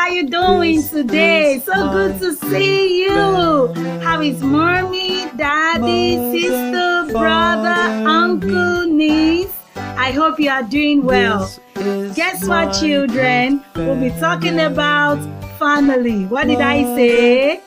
are you doing today? So good to see you. How is mommy, daddy, sister, brother, uncle, niece? I hope you are doing well. Guess what, children? We'll be talking about family. What did I say?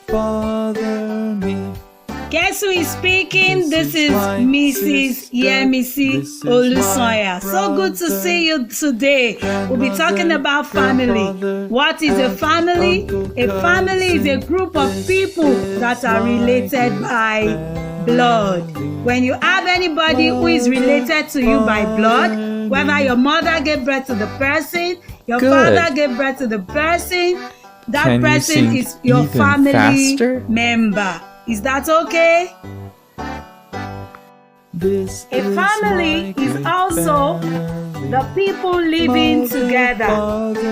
Guess who is speaking? This is Mrs. Yemisi Olusoya. So good to see you today. We'll be talking about family. What is a family? A family is a group of people that are related by blood. When you have anybody who is related to you by blood, whether your mother gave birth to the person, your father gave birth to the person, that person is your family member. Is that okay? A family is also the people living together.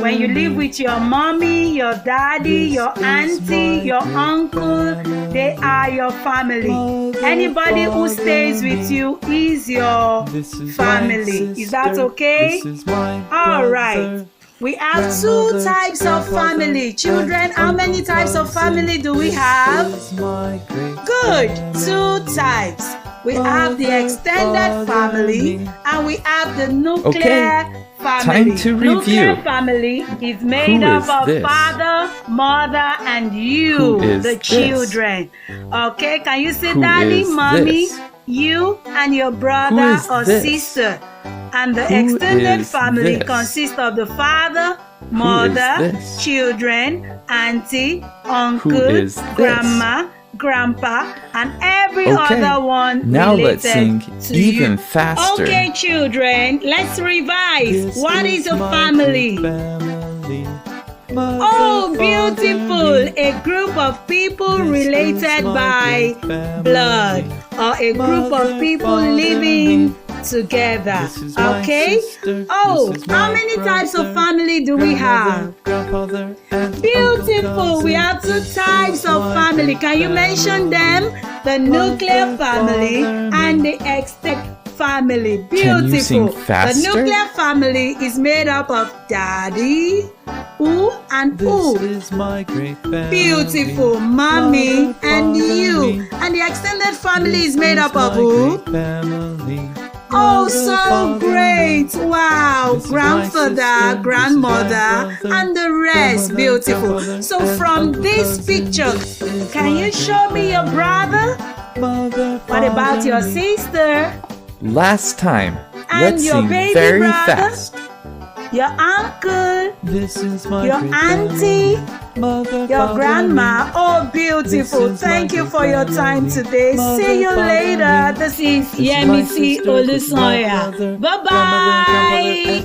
When you live with your mommy, your daddy, your auntie, your uncle, they are your family. Anybody who stays with you is your family. Is that okay? All right. We have two types of family. Children, how many types of family do we have? Good. Two types. We have the extended family and we have the nuclear family. Time to review. Nuclear family is made up of father, mother, and you, the children. Okay, can you say daddy, mommy, you, and your brother or sister? And the extended family consists of the father, mother, children, auntie, uncle, grandma, grandpa, and every other one now related let's sing to even you. faster. Okay, children, let's revise. What is a family? Oh, beautiful! A group of people related by blood, or a group of people living together. Okay? Oh, how many types of family do we have? Beautiful! We have two types of family. Can you mention them? The nuclear family and the extended family. Beautiful. The nuclear family is made up of daddy, who and who. Beautiful. Mommy and you. And the extended family is made up of who? Oh, so great. Wow. Grandfather, grandmother, and the rest. Beautiful. So from this picture, can you show me your brother? What about your sister? Last time, And let's your sing baby very brother? fast. Your uncle, your auntie, your grandma. Oh, beautiful. Thank you for your time today. See you later. This is Yemisi Olusoya. Bye-bye.